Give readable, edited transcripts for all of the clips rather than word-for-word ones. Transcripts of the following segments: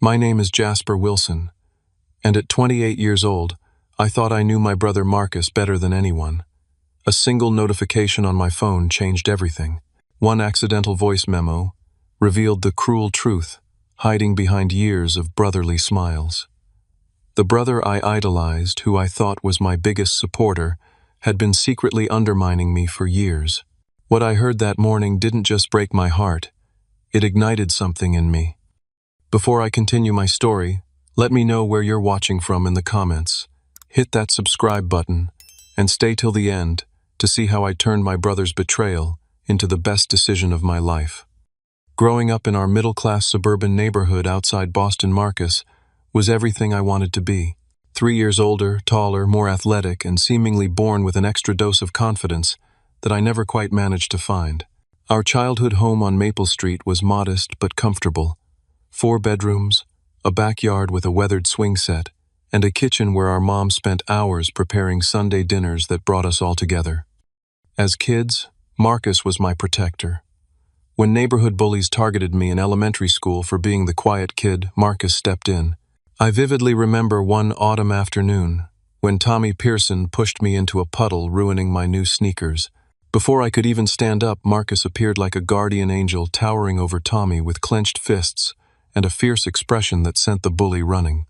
My name is Jasper Wilson, and at 28 years old, I thought I knew my brother Marcus better than anyone. A single notification on my phone changed everything. One accidental voice memo revealed the cruel truth, hiding behind years of brotherly smiles. The brother I idolized, who I thought was my biggest supporter, had been secretly undermining me for years. What I heard that morning didn't just break my heart, it ignited something in me. Before I continue my story, let me know where you're watching from in the comments. Hit that subscribe button and stay till the end to see how I turned my brother's betrayal into the best decision of my life. Growing up in our middle-class suburban neighborhood outside Boston, Marcus was everything I wanted to be. 3 years older, taller, more athletic, and seemingly born with an extra dose of confidence that I never quite managed to find. Our childhood home on Maple Street was modest but comfortable. 4 bedrooms, a backyard with a weathered swing set, and a kitchen where our mom spent hours preparing Sunday dinners that brought us all together. As kids, Marcus was my protector. When neighborhood bullies targeted me in elementary school for being the quiet kid, Marcus stepped in. I vividly remember one autumn afternoon when Tommy Pearson pushed me into a puddle, ruining my new sneakers. Before I could even stand up, Marcus appeared like a guardian angel, towering over Tommy with clenched fists and a fierce expression that sent the bully running.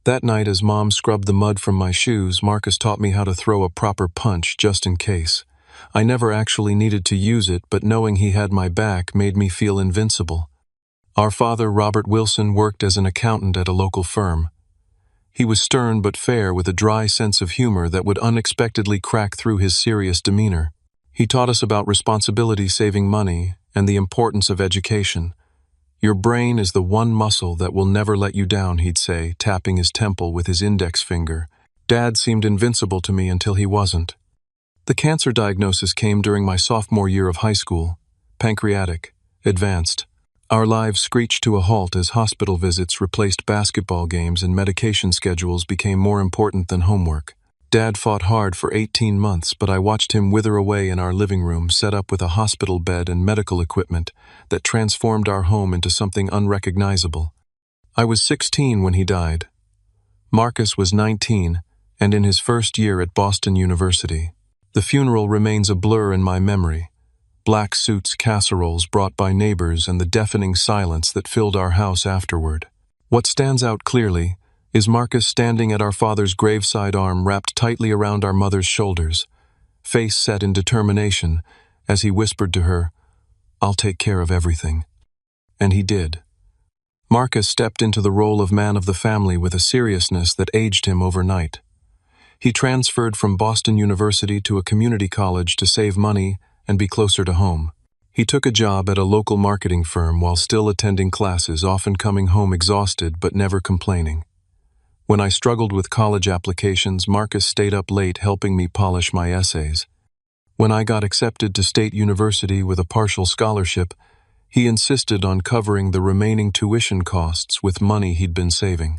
That night, as Mom scrubbed the mud from my shoes, Marcus taught me how to throw a proper punch just in case. I never actually needed to use it, but knowing he had my back made me feel invincible. Our father, Robert Wilson, worked as an accountant at a local firm. He was stern but fair, with a dry sense of humor that would unexpectedly crack through his serious demeanor. He taught us about responsibility, saving money, and the importance of education. "Your brain is the one muscle that will never let you down," he'd say, tapping his temple with his index finger. Dad seemed invincible to me until he wasn't. The cancer diagnosis came during my sophomore year of high school. Pancreatic, advanced. Our lives screeched to a halt as hospital visits replaced basketball games and medication schedules became more important than homework. Dad fought hard for 18 months, but I watched him wither away in our living room, set up with a hospital bed and medical equipment that transformed our home into something unrecognizable. I was 16 when he died. Marcus was 19 and in his first year at Boston University. The funeral remains a blur in my memory. Black suits, casseroles brought by neighbors, and the deafening silence that filled our house afterward. What stands out clearly is Marcus standing at our father's graveside, arm wrapped tightly around our mother's shoulders, face set in determination as he whispered to her, "I'll take care of everything." And he did. Marcus stepped into the role of man of the family with a seriousness that aged him overnight. He transferred from Boston University to a community college to save money and be closer to home. He took a job at a local marketing firm while still attending classes, often coming home exhausted but never complaining. When I struggled with college applications, Marcus stayed up late helping me polish my essays. When I got accepted to State University with a partial scholarship, he insisted on covering the remaining tuition costs with money he'd been saving.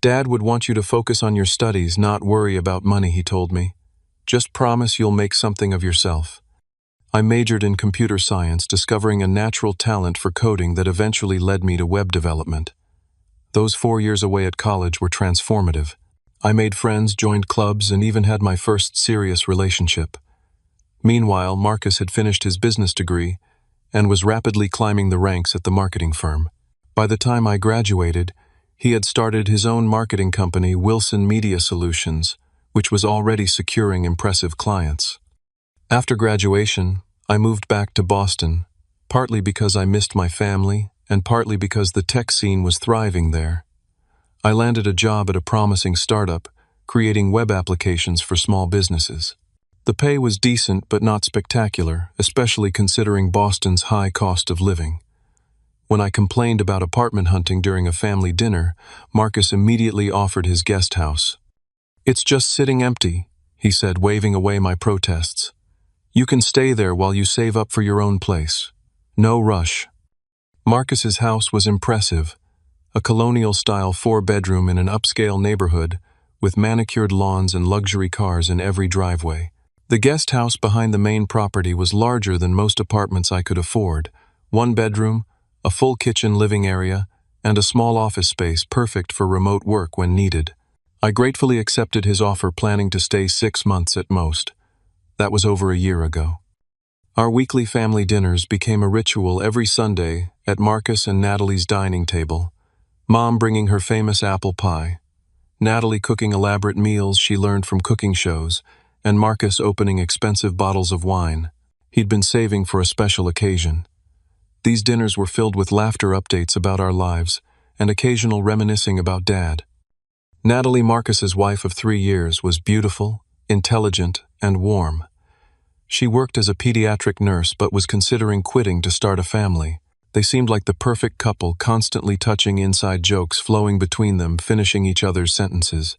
"Dad would want you to focus on your studies, not worry about money," he told me. "Just promise you'll make something of yourself." I majored in computer science, discovering a natural talent for coding that eventually led me to web development. Those 4 years away at college were transformative. I made friends, joined clubs, and even had my first serious relationship. Meanwhile, Marcus had finished his business degree and was rapidly climbing the ranks at the marketing firm. By the time I graduated, he had started his own marketing company, Wilson Media Solutions, which was already securing impressive clients. After graduation, I moved back to Boston, partly because I missed my family and partly because the tech scene was thriving there. I landed a job at a promising startup, creating web applications for small businesses. The pay was decent but not spectacular, especially considering Boston's high cost of living. When I complained about apartment hunting during a family dinner, Marcus immediately offered his guest house. "It's just sitting empty," he said, waving away my protests. "You can stay there while you save up for your own place. No rush." Marcus's house was impressive, a colonial-style 4-bedroom in an upscale neighborhood with manicured lawns and luxury cars in every driveway. The guest house behind the main property was larger than most apartments I could afford. 1 bedroom, a full kitchen living area, and a small office space perfect for remote work when needed. I gratefully accepted his offer, planning to stay 6 months at most. That was over a year ago. Our weekly family dinners became a ritual every Sunday at Marcus and Natalie's dining table, Mom bringing her famous apple pie, Natalie cooking elaborate meals she learned from cooking shows, and Marcus opening expensive bottles of wine he'd been saving for a special occasion. These dinners were filled with laughter, updates about our lives, and occasional reminiscing about Dad. Natalie, Marcus's wife of 3 years, was beautiful, intelligent, and warm. She worked as a pediatric nurse but was considering quitting to start a family. They seemed like the perfect couple, constantly touching, inside jokes flowing between them, finishing each other's sentences.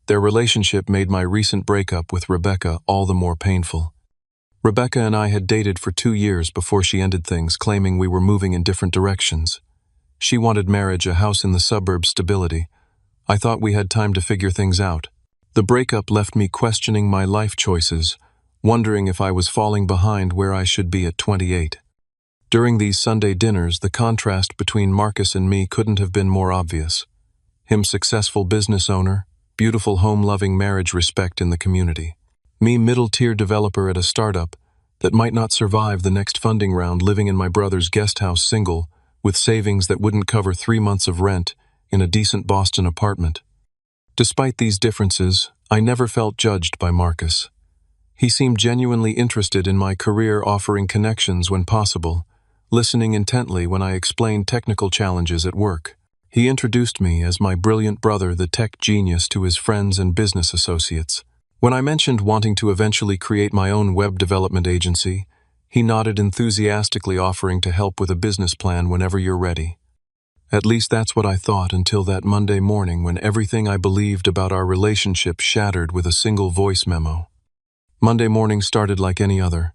Their relationship made my recent breakup with Rebecca all the more painful. Rebecca and I had dated for 2 years before she ended things, claiming we were moving in different directions. She wanted marriage, a house in the suburbs, stability. I thought we had time to figure things out. The breakup left me questioning my life choices, wondering if I was falling behind where I should be at 28. During these Sunday dinners, the contrast between Marcus and me couldn't have been more obvious. Him, successful business owner, beautiful home, loving marriage, respect in the community. Me, middle-tier developer at a startup that might not survive the next funding round, living in my brother's guest house, single, with savings that wouldn't cover 3 months of rent in a decent Boston apartment. Despite these differences, I never felt judged by Marcus. He seemed genuinely interested in my career, offering connections when possible, listening intently when I explained technical challenges at work. He introduced me as my brilliant brother, the tech genius, to his friends and business associates. When I mentioned wanting to eventually create my own web development agency, he nodded enthusiastically, offering to help with a business plan whenever you're ready. At least that's what I thought, until that Monday morning when everything I believed about our relationship shattered with a single voice memo. Monday morning started like any other.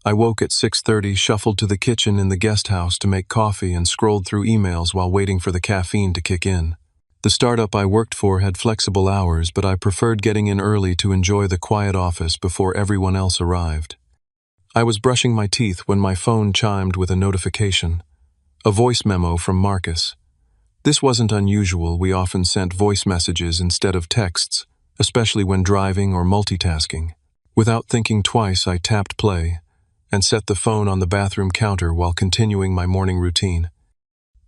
I woke at 6:30, shuffled to the kitchen in the guest house to make coffee, and scrolled through emails while waiting for the caffeine to kick in. The startup I worked for had flexible hours, but I preferred getting in early to enjoy the quiet office before everyone else arrived. I was brushing my teeth when my phone chimed with a notification. A voice memo from Marcus. This wasn't unusual. We often sent voice messages instead of texts, especially when driving or multitasking. Without thinking twice, I tapped play and set the phone on the bathroom counter while continuing my morning routine.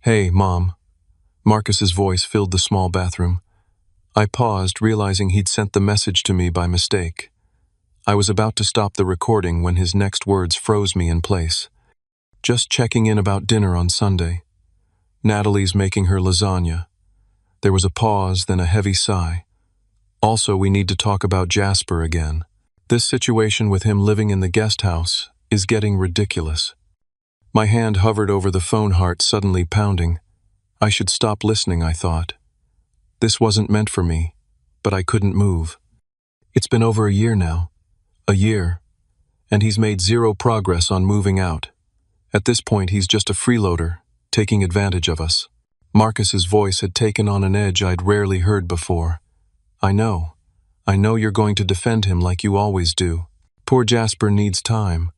"Hey, Mom." Marcus's voice filled the small bathroom. I paused, realizing he'd sent the message to me by mistake. I was about to stop the recording when his next words froze me in place. "Just checking in about dinner on Sunday. Natalie's making her lasagna." There was a pause, then a heavy sigh. "Also, we need to talk about Jasper again. This situation with him living in the guest house is getting ridiculous." My hand hovered over the phone, heart suddenly pounding. I should stop listening, I thought. This wasn't meant for me, but I couldn't move. It's been over a year now. A year. And he's made zero progress on moving out. At this point, he's just a freeloader, taking advantage of us. Marcus's voice had taken on an edge I'd rarely heard before. I know you're going to defend him like you always do. Poor Jasper needs time.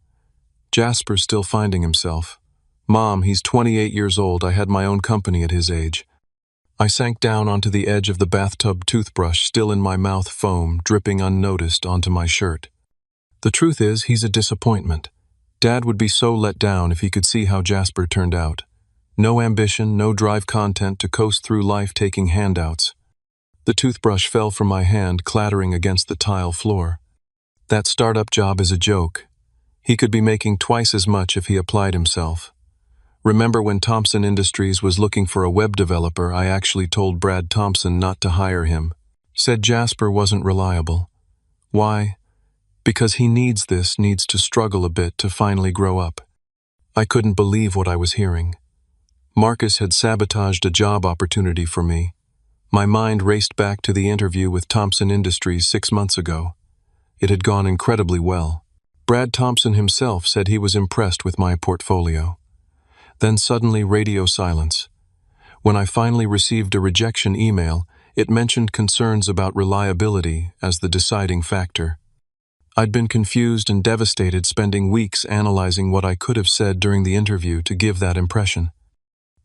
Jasper's still finding himself. Mom, he's 28 years old. I had my own company at his age. I sank down onto the edge of the bathtub, toothbrush still in my mouth, foam dripping unnoticed onto my shirt. The truth is, he's a disappointment. Dad would be so let down if he could see how Jasper turned out. No ambition, no drive, content to coast through life, taking handouts. The toothbrush fell from my hand, clattering against the tile floor. That startup job is a joke. He could be making twice as much if he applied himself. Remember when Thompson Industries was looking for a web developer, I actually told Brad Thompson not to hire him. Said Jasper wasn't reliable. Why? Because he needs to struggle a bit to finally grow up. I couldn't believe what I was hearing. Marcus had sabotaged a job opportunity for me. My mind raced back to the interview with Thompson Industries 6 months ago. It had gone incredibly well. Brad Thompson himself said he was impressed with my portfolio. Then suddenly, radio silence. When I finally received a rejection email, it mentioned concerns about reliability as the deciding factor. I'd been confused and devastated, spending weeks analyzing what I could have said during the interview to give that impression.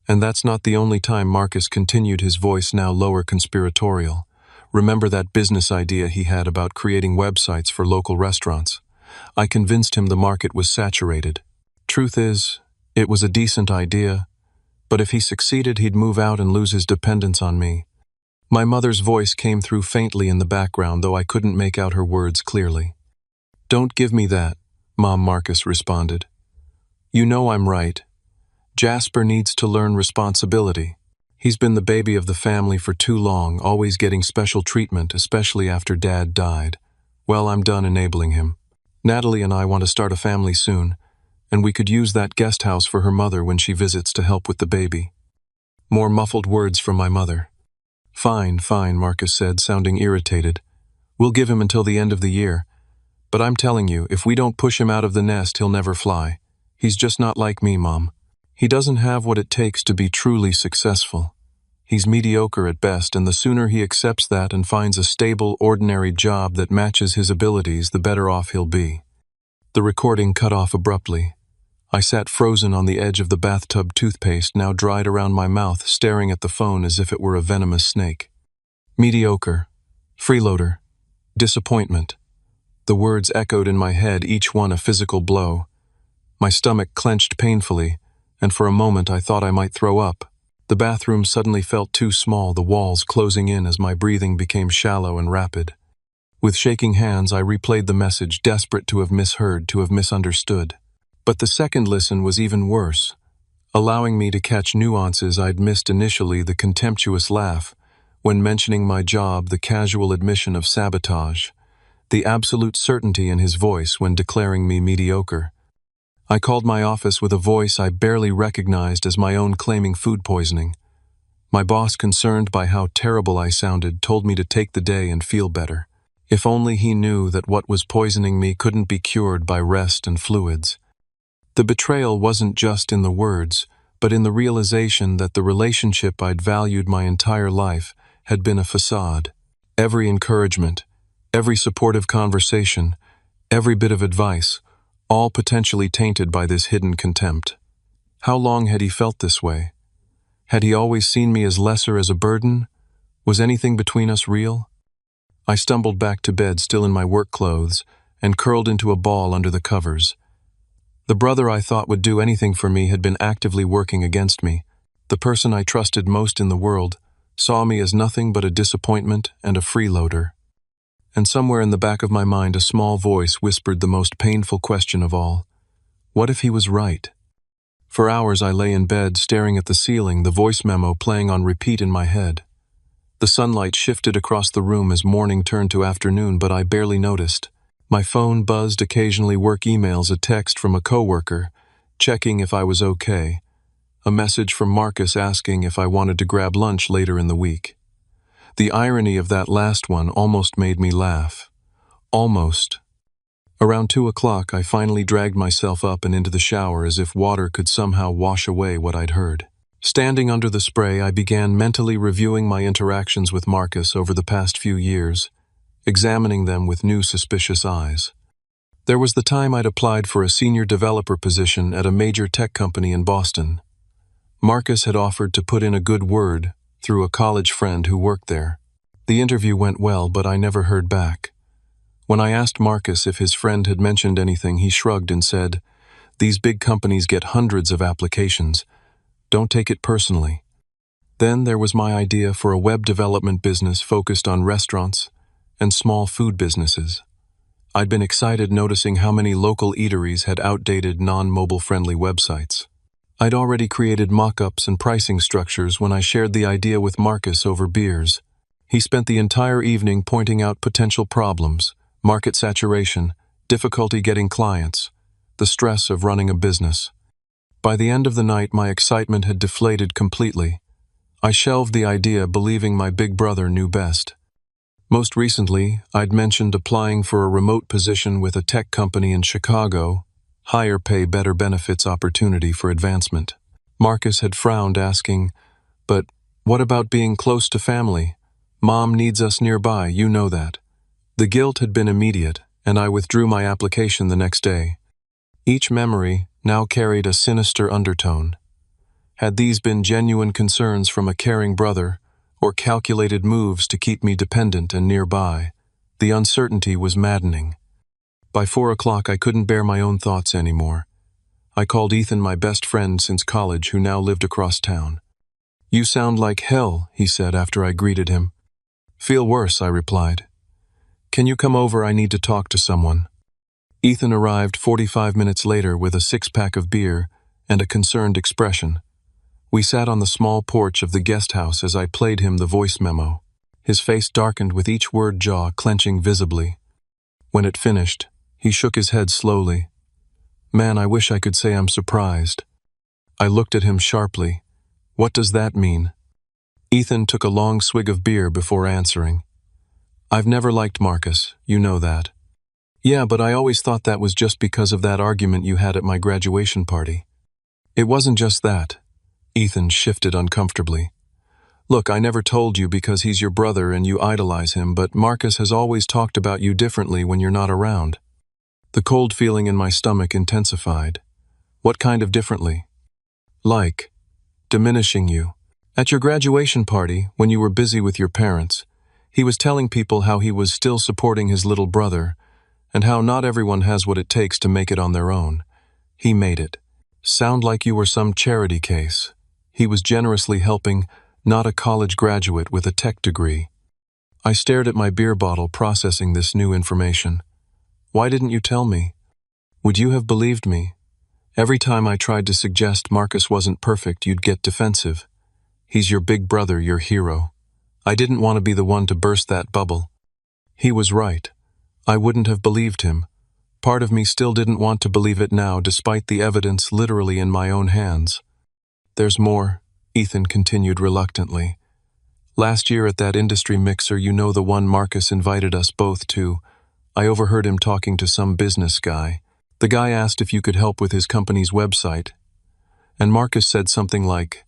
And that's not the only time Marcus continued, his voice now lower, conspiratorial. Remember that business idea he had about creating websites for local restaurants? I convinced him the market was saturated. Truth is, it was a decent idea, but if he succeeded, he'd move out and lose his dependence on me. My mother's voice came through faintly in the background, though I couldn't make out her words clearly. "Don't give me that," Mom, Marcus responded. "You know I'm right. Jasper needs to learn responsibility. He's been the baby of the family for too long, always getting special treatment, especially after Dad died. Well, I'm done enabling him. Natalie and I want to start a family soon, and we could use that guest house for her mother when she visits to help with the baby." More muffled words from my mother. "Fine, fine," Marcus said, sounding irritated. "We'll give him until the end of the year. But I'm telling you, if we don't push him out of the nest, he'll never fly. He's just not like me, Mom. He doesn't have what it takes to be truly successful. He's mediocre at best, and the sooner he accepts that and finds a stable, ordinary job that matches his abilities, the better off he'll be." The recording cut off abruptly. I sat frozen on the edge of the bathtub, toothpaste now dried around my mouth, staring at the phone as if it were a venomous snake. Mediocre. Freeloader. Disappointment. The words echoed in my head, each one a physical blow. My stomach clenched painfully, and for a moment I thought I might throw up. The bathroom suddenly felt too small, the walls closing in as my breathing became shallow and rapid. With shaking hands, I replayed the message, desperate to have misheard, to have misunderstood. But the second listen was even worse, allowing me to catch nuances I'd missed initially: the contemptuous laugh when mentioning my job, the casual admission of sabotage, the absolute certainty in his voice when declaring me mediocre. I called my office with a voice I barely recognized as my own, claiming food poisoning. My boss, concerned by how terrible I sounded, told me to take the day and feel better. If only he knew that what was poisoning me couldn't be cured by rest and fluids. The betrayal wasn't just in the words, but in the realization that the relationship I'd valued my entire life had been a facade. Every encouragement, every supportive conversation, every bit of advice, all potentially tainted by this hidden contempt. How long had he felt this way? Had he always seen me as lesser, as a burden? Was anything between us real? I stumbled back to bed, still in my work clothes, and curled into a ball under the covers. The brother I thought would do anything for me had been actively working against me. The person I trusted most in the world saw me as nothing but a disappointment and a freeloader. And somewhere in the back of my mind, a small voice whispered the most painful question of all. What if he was right? For hours I lay in bed, staring at the ceiling, the voice memo playing on repeat in my head. The sunlight shifted across the room as morning turned to afternoon, but I barely noticed. My phone buzzed occasionally, work emails, a text from a coworker, checking if I was okay, a message from Marcus asking if I wanted to grab lunch later in the week. The irony of that last one almost made me laugh. Almost. Around 2 o'clock, I finally dragged myself up and into the shower as if water could somehow wash away what I'd heard. Standing under the spray, I began mentally reviewing my interactions with Marcus over the past few years, examining them with new suspicious eyes. There was the time I'd applied for a senior developer position at a major tech company in Boston. Marcus had offered to put in a good word through a college friend who worked there. The interview went well, but I never heard back. When I asked Marcus if his friend had mentioned anything, he shrugged and said, "These big companies get hundreds of applications. Don't take it personally." Then there was my idea for a web development business focused on restaurants and small food businesses. I'd been excited noticing how many local eateries had outdated, non-mobile-friendly websites. I'd already created mock-ups and pricing structures when I shared the idea with Marcus over beers. He spent the entire evening pointing out potential problems: market saturation, difficulty getting clients, the stress of running a business. By the end of the night, my excitement had deflated completely. I shelved the idea, believing my big brother knew best. Most recently, I'd mentioned applying for a remote position with a tech company in Chicago, higher pay, better benefits, opportunity for advancement. Marcus had frowned, asking, "But what about being close to family? Mom needs us nearby, you know that." The guilt had been immediate, and I withdrew my application the next day. Each memory now carried a sinister undertone. Had these been genuine concerns from a caring brother, or calculated moves to keep me dependent and nearby? The uncertainty was maddening. By 4 o'clock, I couldn't bear my own thoughts anymore. I called Ethan, my best friend since college, who now lived across town. "You sound like hell," he said after I greeted him. "Feel worse," I replied. "Can you come over? I need to talk to someone." Ethan arrived 45 minutes later with a 6-pack of beer and a concerned expression. We sat on the small porch of the guest house as I played him the voice memo. His face darkened with each word, jaw clenching visibly. When it finished, he shook his head slowly. "Man, I wish I could say I'm surprised." I looked at him sharply. "What does that mean?" Ethan took a long swig of beer before answering. "I've never liked Marcus, you know that." "Yeah, but I always thought that was just because of that argument you had at my graduation party." "It wasn't just that." Ethan shifted uncomfortably. "Look, I never told you because he's your brother and you idolize him, but Marcus has always talked about you differently when you're not around." The cold feeling in my stomach intensified. "What kind of differently?" "Like diminishing you. At your graduation party, when you were busy with your parents, he was telling people how he was still supporting his little brother, and how not everyone has what it takes to make it on their own. He made it sound like you were some charity case. He was generously helping, not a college graduate with a tech degree." I stared at my beer bottle, processing this new information. "Why didn't you tell me? Would you have believed me? Every time I tried to suggest Marcus wasn't perfect, you'd get defensive. He's your big brother, your hero." I didn't want to be the one to burst that bubble. He was right. I wouldn't have believed him. Part of me still didn't want to believe it now, despite the evidence literally in my own hands. "There's more," Ethan continued reluctantly. "Last year at that industry mixer, you know, the one Marcus invited us both to, I overheard him talking to some business guy. The guy asked if you could help with his company's website, and Marcus said something like,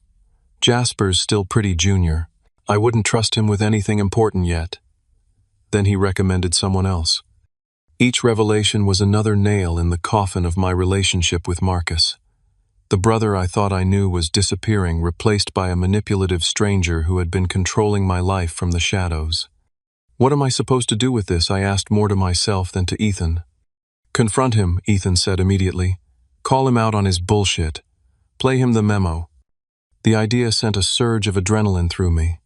'Jasper's still pretty junior. I wouldn't trust him with anything important yet.' Then he recommended someone else." Each revelation was another nail in the coffin of my relationship with Marcus. The brother I thought I knew was disappearing, replaced by a manipulative stranger who had been controlling my life from the shadows. What am I supposed to do with this? I asked, more to myself than to Ethan. "Confront him," Ethan said immediately. "Call him out on his bullshit. Play him the memo." The idea sent a surge of adrenaline through me.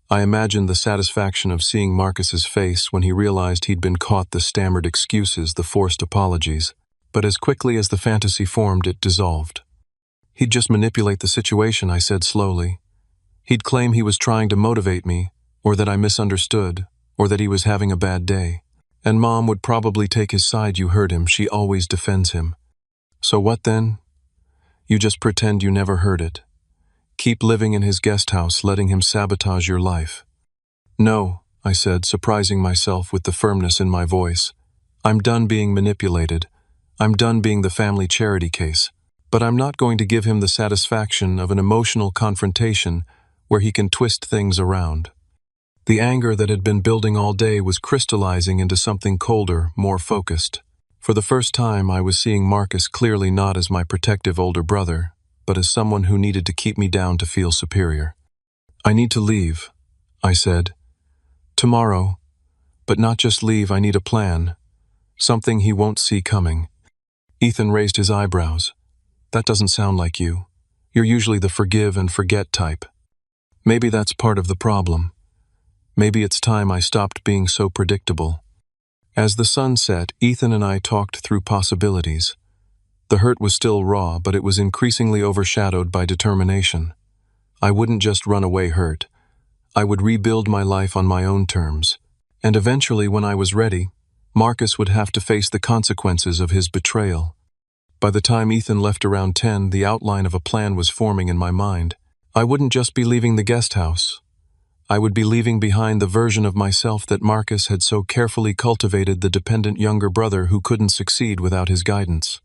I imagined the satisfaction of seeing Marcus's face when he realized he'd been caught, the stammered excuses, the forced apologies. But as quickly as the fantasy formed, it dissolved. "He'd just manipulate the situation," I said slowly. "He'd claim he was trying to motivate me, or that I misunderstood, or that he was having a bad day. And Mom would probably take his side. You heard him. She always defends him." "So what then?" "You just pretend you never heard it. Keep living in his guest house, letting him sabotage your life." "No," I said, surprising myself with the firmness in my voice. "I'm done being manipulated. I'm done being the family charity case. But I'm not going to give him the satisfaction of an emotional confrontation where he can twist things around." The anger that had been building all day was crystallizing into something colder, more focused. For the first time, I was seeing Marcus clearly, not as my protective older brother, but as someone who needed to keep me down to feel superior. "I need to leave," I said. "Tomorrow. But not just leave, I need a plan. Something he won't see coming." Ethan raised his eyebrows. "That doesn't sound like you. You're usually the forgive and forget type." "Maybe that's part of the problem. Maybe it's time I stopped being so predictable." As the sun set, Ethan and I talked through possibilities. The hurt was still raw, but it was increasingly overshadowed by determination. I wouldn't just run away hurt. I would rebuild my life on my own terms. And eventually, when I was ready, Marcus would have to face the consequences of his betrayal. By the time Ethan left around 10, the outline of a plan was forming in my mind. I wouldn't just be leaving the guest house. I would be leaving behind the version of myself that Marcus had so carefully cultivated, the dependent younger brother who couldn't succeed without his guidance.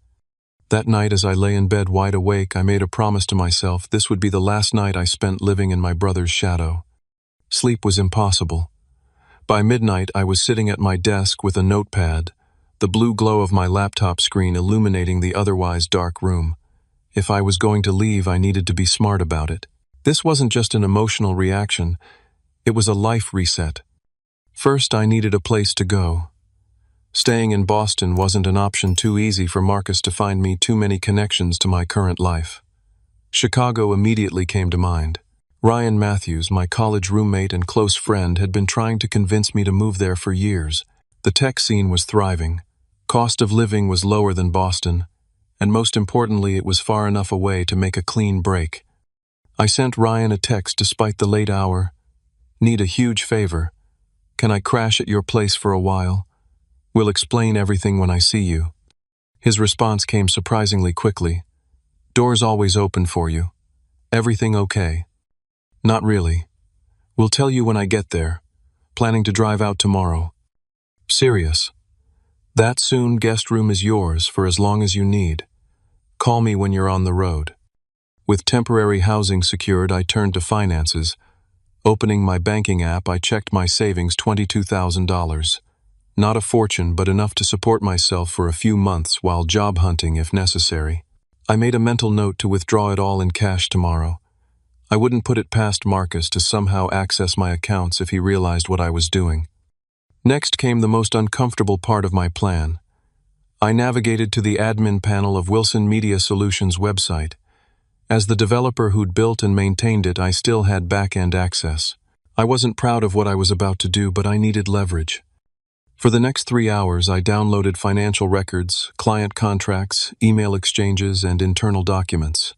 That night, as I lay in bed wide awake, I made a promise to myself. This would be the last night I spent living in my brother's shadow. Sleep was impossible. By midnight, I was sitting at my desk with a notepad, the blue glow of my laptop screen illuminating the otherwise dark room. If I was going to leave, I needed to be smart about it. This wasn't just an emotional reaction, it was a life reset. First, I needed a place to go. Staying in Boston wasn't an option too easy for Marcus to find me too many connections to my current life. Chicago immediately came to mind. Ryan Matthews, my college roommate and close friend, had been trying to convince me to move there for years. The tech scene was thriving. Cost of living was lower than Boston, and most importantly, it was far enough away to make a clean break. I sent Ryan a text despite the late hour. Need a huge favor. Can I crash at your place for a while? We'll explain everything when I see you. His response came surprisingly quickly. Doors always open for you. Everything okay? Not really. We'll tell you when I get there. Planning to drive out tomorrow. Serious. That soon, guest room is yours for as long as you need. Call me when you're on the road. With temporary housing secured, I turned to finances. Opening my banking app, I checked my savings, $22,000. Not a fortune, but enough to support myself for a few months while job hunting if necessary. I made a mental note to withdraw it all in cash tomorrow. I wouldn't put it past Marcus to somehow access my accounts if he realized what I was doing. Next came the most uncomfortable part of my plan. I navigated to the admin panel of Wilson Media Solutions' website. As the developer who'd built and maintained it, I still had back-end access. I wasn't proud of what I was about to do, but I needed leverage. For the next 3 hours, I downloaded financial records, client contracts, email exchanges, and internal documents.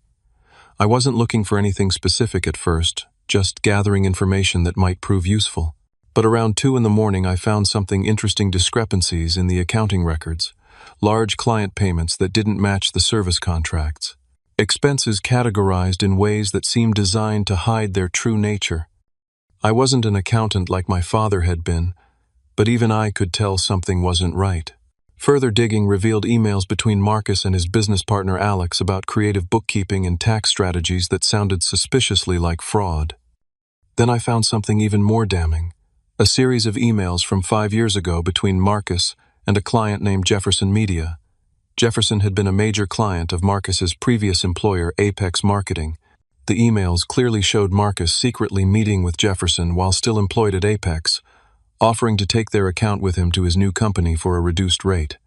I wasn't looking for anything specific at first, just gathering information that might prove useful. But around 2 in the morning, I found something interesting: discrepancies in the accounting records, large client payments that didn't match the service contracts, expenses categorized in ways that seemed designed to hide their true nature. I wasn't an accountant like my father had been, but even I could tell something wasn't right. Further digging revealed emails between Marcus and his business partner Alex about creative bookkeeping and tax strategies that sounded suspiciously like fraud. Then I found something even more damning: a series of emails from 5 years ago between Marcus and a client named Jefferson Media. Jefferson had been a major client of Marcus's previous employer, Apex Marketing. The emails clearly showed Marcus secretly meeting with Jefferson while still employed at Apex, offering to take their account with him to his new company for a reduced rate.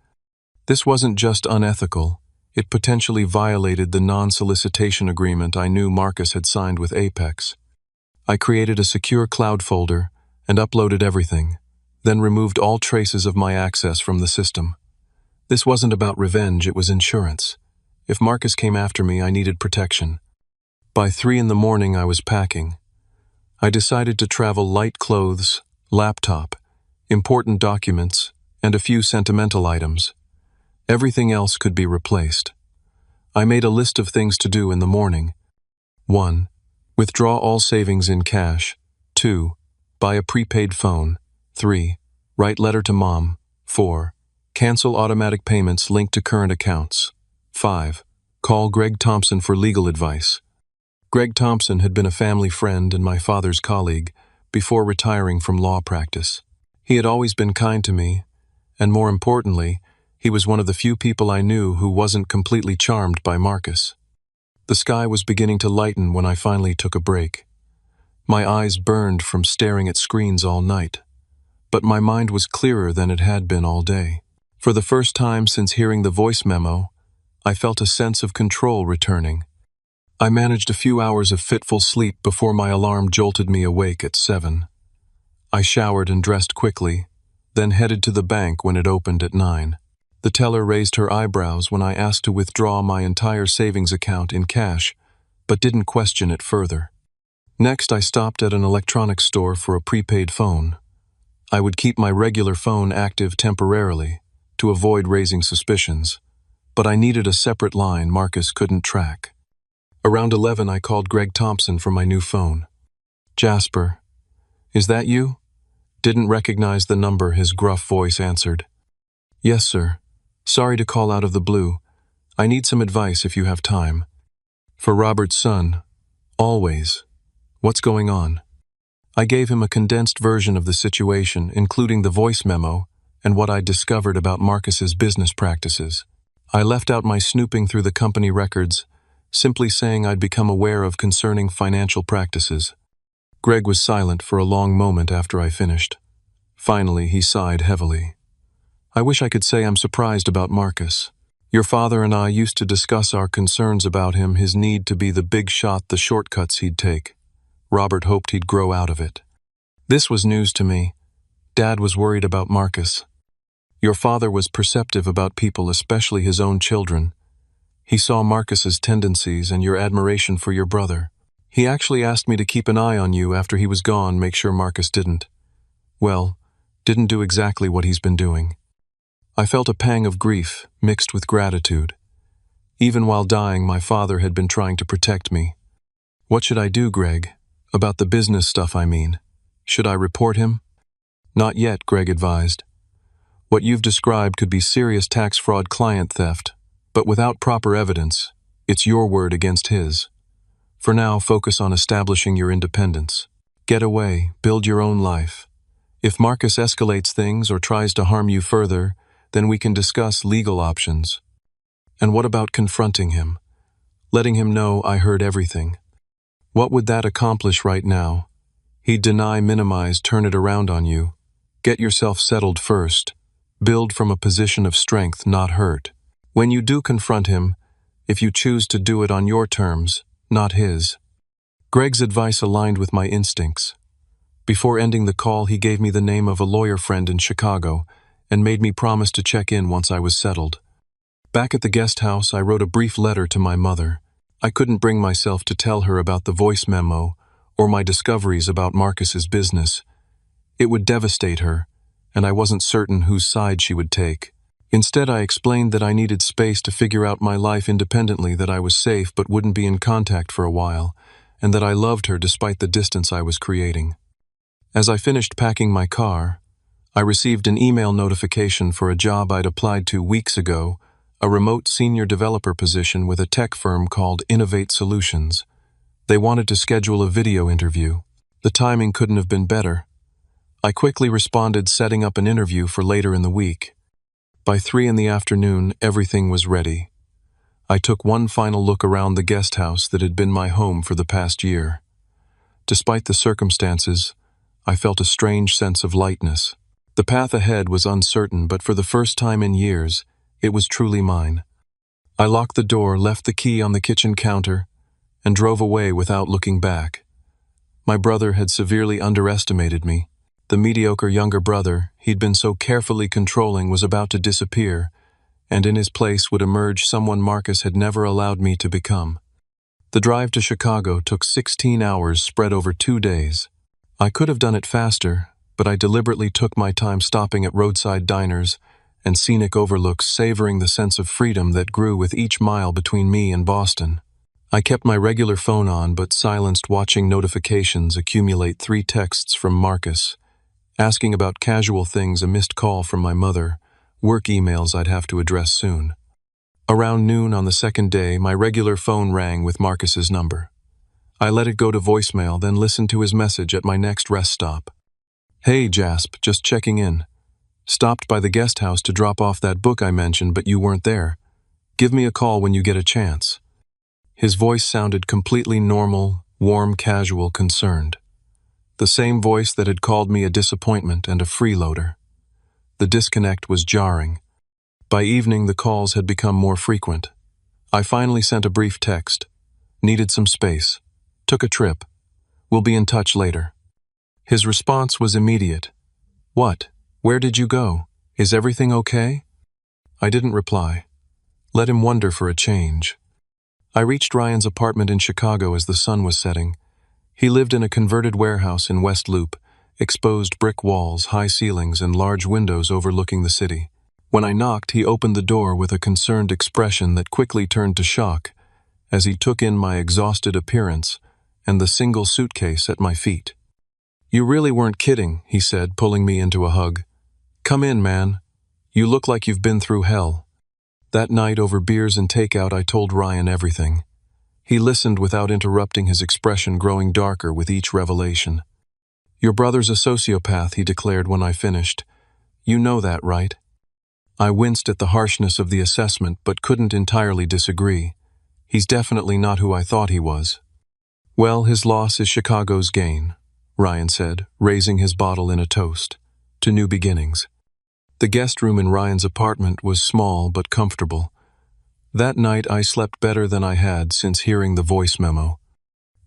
This wasn't just unethical, it potentially violated the non-solicitation agreement I knew Marcus had signed with Apex. I created a secure cloud folder and uploaded everything, then removed all traces of my access from the system. This wasn't about revenge, it was insurance. If Marcus came after me, I needed protection. By 3 in the morning, I was packing. I decided to travel light clothes, laptop, important documents, and a few sentimental items. Everything else could be replaced. I made a list of things to do in the morning. 1. Withdraw all savings in cash. 2. Buy a prepaid phone. 3. Write letter to mom. 4. Cancel automatic payments linked to current accounts. 5. Call Greg Thompson for legal advice. Greg Thompson had been a family friend and my father's colleague before retiring from law practice. He had always been kind to me, and more importantly, he was one of the few people I knew who wasn't completely charmed by Marcus. The sky was beginning to lighten when I finally took a break. My eyes burned from staring at screens all night, but my mind was clearer than it had been all day. For the first time since hearing the voice memo, I felt a sense of control returning. I managed a few hours of fitful sleep before my alarm jolted me awake at 7. I showered and dressed quickly, then headed to the bank when it opened at 9. The teller raised her eyebrows when I asked to withdraw my entire savings account in cash, but didn't question it further. Next, I stopped at an electronics store for a prepaid phone. I would keep my regular phone active temporarily to avoid raising suspicions, but I needed a separate line Marcus couldn't track. Around 11, I called Greg Thompson from my new phone. "Jasper, is that you?" Didn't recognize the number, his gruff voice answered. "Yes, sir. Sorry to call out of the blue. I need some advice if you have time." "For Robert's son. Always. What's going on?" I gave him a condensed version of the situation, including the voice memo and what I'd discovered about Marcus's business practices. I left out my snooping through the company records simply saying I'd become aware of concerning financial practices. Greg was silent for a long moment after I finished. Finally, he sighed heavily. I wish I could say I'm surprised about Marcus. Your father and I used to discuss our concerns about him, his need to be the big shot, the shortcuts he'd take. Robert hoped he'd grow out of it. This was news to me. Dad was worried about Marcus. Your father was perceptive about people, especially his own children. He saw Marcus's tendencies and your admiration for your brother. He actually asked me to keep an eye on you after he was gone, make sure Marcus didn't do exactly what he's been doing. I felt a pang of grief mixed with gratitude. Even while dying, my father had been trying to protect me. What should I do, Greg? About the business stuff, I mean. Should I report him? Not yet, Greg advised. What you've described could be serious tax fraud, client theft, but without proper evidence, it's your word against his. For now, focus on establishing your independence. Get away, build your own life. If Marcus escalates things or tries to harm you further, then we can discuss legal options. And what about confronting him? Letting him know I heard everything. What would that accomplish right now? He'd deny, minimize, turn it around on you. Get yourself settled first. Build from a position of strength, not hurt. When you do confront him, if you choose to do it on your terms, not his. Greg's advice aligned with my instincts. Before ending the call, he gave me the name of a lawyer friend in Chicago and made me promise to check in once I was settled. Back at the guest house, I wrote a brief letter to my mother. I couldn't bring myself to tell her about the voice memo or my discoveries about Marcus's business. It would devastate her, and I wasn't certain whose side she would take. Instead, I explained that I needed space to figure out my life independently, that I was safe but wouldn't be in contact for a while, and that I loved her despite the distance I was creating. As I finished packing my car, I received an email notification for a job I'd applied to weeks ago, a remote senior developer position with a tech firm called Innovate Solutions. They wanted to schedule a video interview. The timing couldn't have been better. I quickly responded, setting up an interview for later in the week. By 3 p.m, everything was ready. I took one final look around the guest house that had been my home for the past year. Despite the circumstances, I felt a strange sense of lightness. The path ahead was uncertain, but for the first time in years, it was truly mine. I locked the door, left the key on the kitchen counter, and drove away without looking back. My brother had severely underestimated me. The mediocre younger brother he'd been so carefully controlling was about to disappear, and in his place would emerge someone Marcus had never allowed me to become. The drive to Chicago took 16 hours spread over 2 days. I could have done it faster, but I deliberately took my time, stopping at roadside diners and scenic overlooks, savoring the sense of freedom that grew with each mile between me and Boston. I kept my regular phone on but silenced, watching notifications accumulate. 3 texts from Marcus, asking about casual things, a missed call from my mother, work emails I'd have to address soon. Around noon on the second day, my regular phone rang with Marcus's number. I let it go to voicemail, then listened to his message at my next rest stop. Hey, Jasp, just checking in. Stopped by the guest house to drop off that book I mentioned, but you weren't there. Give me a call when you get a chance. His voice sounded completely normal, warm, casual, concerned. The same voice that had called me a disappointment and a freeloader. The disconnect was jarring. By evening, the calls had become more frequent. I finally sent a brief text. Needed some space. Took a trip. We'll be in touch later. His response was immediate. What? Where did you go? Is everything okay? I didn't reply. Let him wonder for a change. I reached Ryan's apartment in Chicago as the sun was setting. He lived in a converted warehouse in West Loop, exposed brick walls, high ceilings, and large windows overlooking the city. When I knocked, he opened the door with a concerned expression that quickly turned to shock as he took in my exhausted appearance and the single suitcase at my feet. You really weren't kidding, he said, pulling me into a hug. Come in, man. You look like you've been through hell. That night over beers and takeout, I told Ryan everything. He listened without interrupting, his expression growing darker with each revelation. Your brother's a sociopath, he declared when I finished. You know that, right? I winced at the harshness of the assessment, but couldn't entirely disagree. He's definitely not who I thought he was. Well, his loss is Chicago's gain, Ryan said, raising his bottle in a toast. To new beginnings. The guest room in Ryan's apartment was small but comfortable. That night I slept better than I had since hearing the voice memo.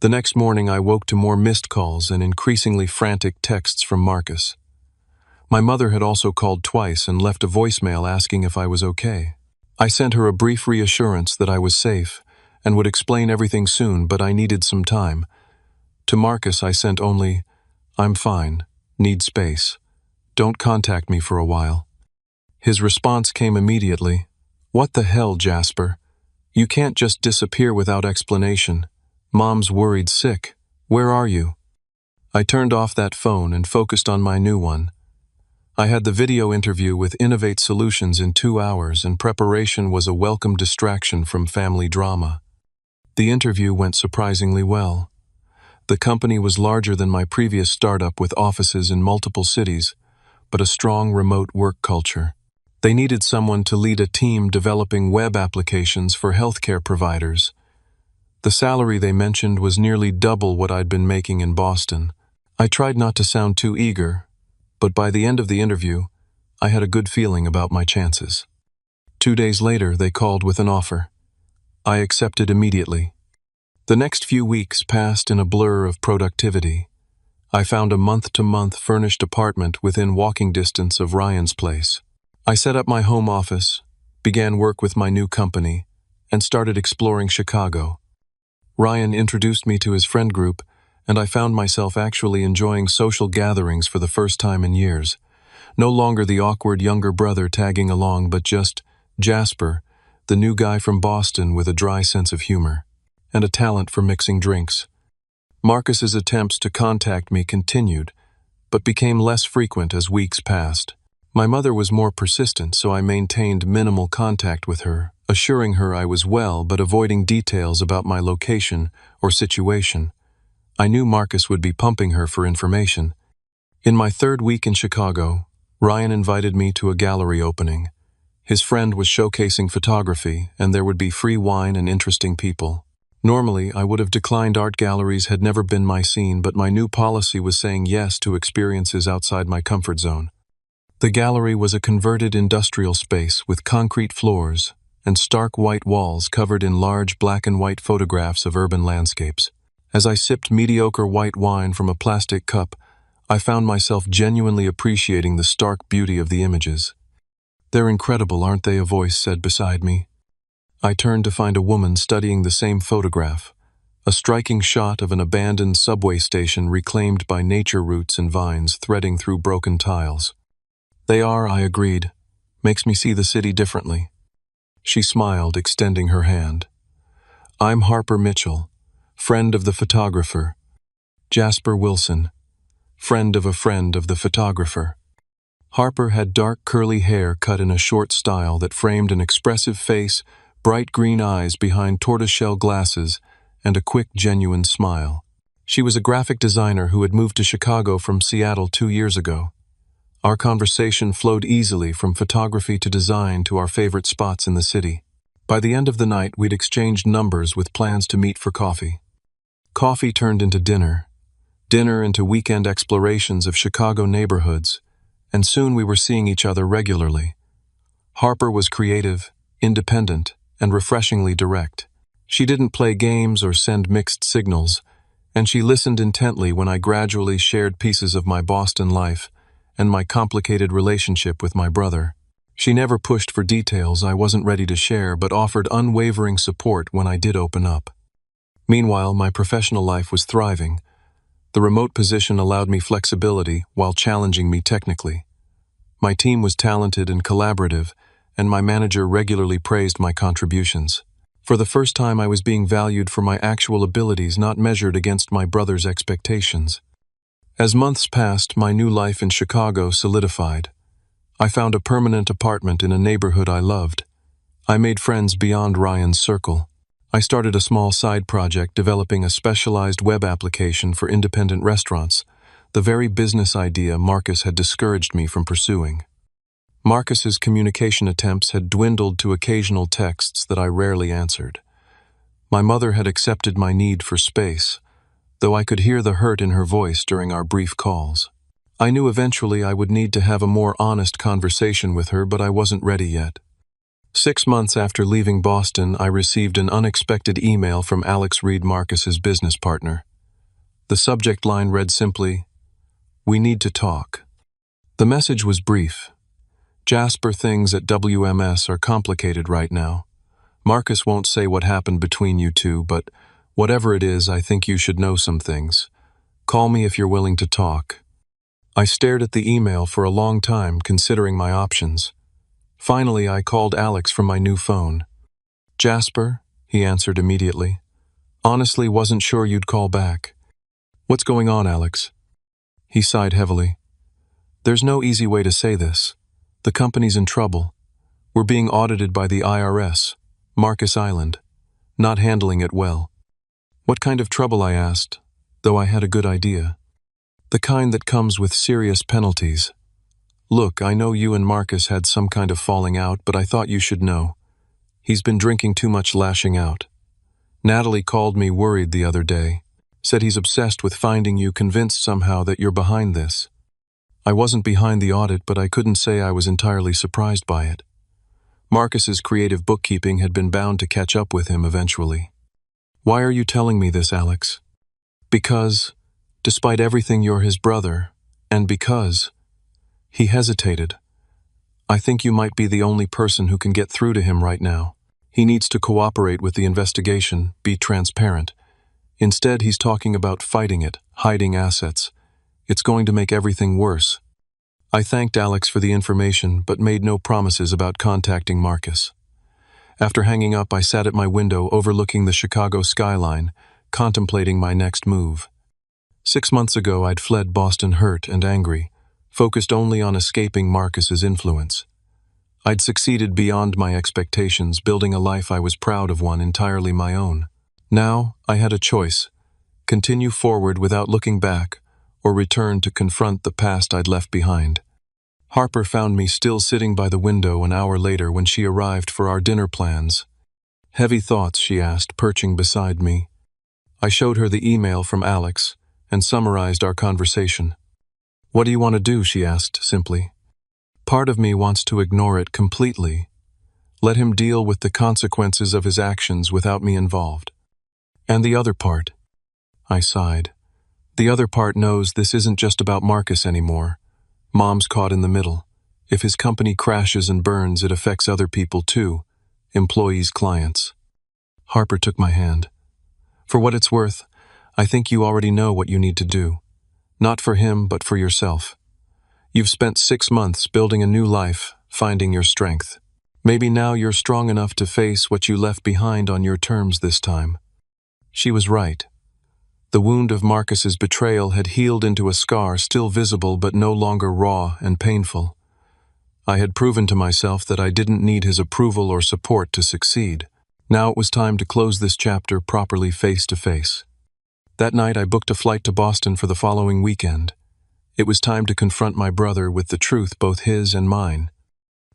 The next morning I woke to more missed calls and increasingly frantic texts from Marcus. My mother had also called twice and left a voicemail asking if I was okay. I sent her a brief reassurance that I was safe and would explain everything soon, but I needed some time. To Marcus I sent only, "I'm fine, need space. Don't contact me for a while." His response came immediately. "What the hell, Jasper? You can't just disappear without explanation. Mom's worried sick. Where are you?" I turned off that phone and focused on my new one. I had the video interview with Innovate Solutions in 2 hours, and preparation was a welcome distraction from family drama. The interview went surprisingly well. The company was larger than my previous startup with offices in multiple cities, but a strong remote work culture. They needed someone to lead a team developing web applications for healthcare providers. The salary they mentioned was nearly double what I'd been making in Boston. I tried not to sound too eager, but by the end of the interview, I had a good feeling about my chances. 2 days later, they called with an offer. I accepted immediately. The next few weeks passed in a blur of productivity. I found a month-to-month furnished apartment within walking distance of Ryan's place. I set up my home office, began work with my new company, and started exploring Chicago. Ryan introduced me to his friend group, and I found myself actually enjoying social gatherings for the first time in years. No longer the awkward younger brother tagging along, but just Jasper, the new guy from Boston with a dry sense of humor and a talent for mixing drinks. Marcus's attempts to contact me continued, but became less frequent as weeks passed. My mother was more persistent, so I maintained minimal contact with her, assuring her I was well but avoiding details about my location or situation. I knew Marcus would be pumping her for information. In my 3rd week in Chicago, Ryan invited me to a gallery opening. His friend was showcasing photography, and there would be free wine and interesting people. Normally, I would have declined art galleries, had never been my scene, but my new policy was saying yes to experiences outside my comfort zone. The gallery was a converted industrial space with concrete floors and stark white walls covered in large black and white photographs of urban landscapes. As I sipped mediocre white wine from a plastic cup, I found myself genuinely appreciating the stark beauty of the images. "They're incredible, aren't they?" a voice said beside me. I turned to find a woman studying the same photograph, a striking shot of an abandoned subway station reclaimed by nature roots and vines threading through broken tiles. "They are," I agreed. "Makes me see the city differently." She smiled, extending her hand. "I'm Harper Mitchell, friend of the photographer. Jasper Wilson, friend of the photographer." Harper had dark curly hair cut in a short style that framed an expressive face, bright green eyes behind tortoiseshell glasses, and a quick, genuine smile. She was a graphic designer who had moved to Chicago from Seattle 2 years ago. Our conversation flowed easily from photography to design to our favorite spots in the city. By the end of the night, we'd exchanged numbers with plans to meet for coffee. Coffee turned into dinner, dinner into weekend explorations of Chicago neighborhoods, and soon we were seeing each other regularly. Harper was creative, independent, and refreshingly direct. She didn't play games or send mixed signals, and she listened intently when I gradually shared pieces of my Boston life and my complicated relationship with my brother. She never pushed for details I wasn't ready to share, but offered unwavering support when I did open up. Meanwhile, my professional life was thriving. The remote position allowed me flexibility while challenging me technically. My team was talented and collaborative, and my manager regularly praised my contributions. For the first time, I was being valued for my actual abilities, not measured against my brother's expectations. As months passed, my new life in Chicago solidified. I found a permanent apartment in a neighborhood I loved. I made friends beyond Ryan's circle. I started a small side project developing a specialized web application for independent restaurants, the very business idea Marcus had discouraged me from pursuing. Marcus's communication attempts had dwindled to occasional texts that I rarely answered. My mother had accepted my need for space, though I could hear the hurt in her voice during our brief calls. I knew eventually I would need to have a more honest conversation with her, but I wasn't ready yet. 6 months after leaving Boston, I received an unexpected email from Alex Reed Marcus's business partner. The subject line read simply, "We need to talk." The message was brief. "Jasper, things at WMS are complicated right now. Marcus won't say what happened between you two, but whatever it is, I think you should know some things. Call me if you're willing to talk." I stared at the email for a long time, considering my options. Finally, I called Alex from my new phone. "Jasper," he answered immediately. "Honestly, wasn't sure you'd call back." "What's going on, Alex?" He sighed heavily. "There's no easy way to say this. The company's in trouble. We're being audited by the IRS, Marcus Island. Not handling it well." "What kind of trouble?" I asked, though I had a good idea. "The kind that comes with serious penalties. Look, I know you and Marcus had some kind of falling out, but I thought you should know. He's been drinking too much, lashing out. Natalie called me worried the other day. Said he's obsessed with finding you, convinced somehow that you're behind this. I wasn't behind the audit, but I couldn't say I was entirely surprised by it. Marcus's creative bookkeeping had been bound to catch up with him eventually." "Why are you telling me this, Alex?" "Because, despite everything, you're his brother, and because—" He hesitated. "I think you might be the only person who can get through to him right now. He needs to cooperate with the investigation, be transparent. Instead, he's talking about fighting it, hiding assets. It's going to make everything worse." I thanked Alex for the information, but made no promises about contacting Marcus. After hanging up, I sat at my window overlooking the Chicago skyline, contemplating my next move. 6 months ago, I'd fled Boston hurt and angry, focused only on escaping Marcus's influence. I'd succeeded beyond my expectations, building a life I was proud of, one entirely my own. Now, I had a choice: continue forward without looking back, or return to confront the past I'd left behind. Harper found me still sitting by the window an hour later when she arrived for our dinner plans. "Heavy thoughts?" she asked, perching beside me. I showed her the email from Alex and summarized our conversation. "What do you want to do?" she asked simply. "Part of me wants to ignore it completely. Let him deal with the consequences of his actions without me involved. And the other part?" I sighed. "The other part knows this isn't just about Marcus anymore. Mom's caught in the middle. If his company crashes and burns, it affects other people too. Employees, clients." Harper took my hand. "For what it's worth, I think you already know what you need to do. Not for him, but for yourself. You've spent 6 months building a new life, finding your strength. Maybe now you're strong enough to face what you left behind on your terms this time." She was right. The wound of Marcus's betrayal had healed into a scar still visible but no longer raw and painful. I had proven to myself that I didn't need his approval or support to succeed. Now it was time to close this chapter properly, face to face. That night I booked a flight to Boston for the following weekend. It was time to confront my brother with the truth, both his and mine.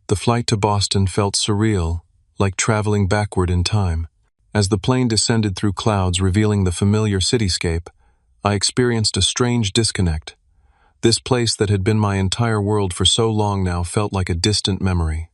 The flight to Boston felt surreal, like traveling backward in time. As the plane descended through clouds revealing the familiar cityscape, I experienced a strange disconnect. This place that had been my entire world for so long now felt like a distant memory.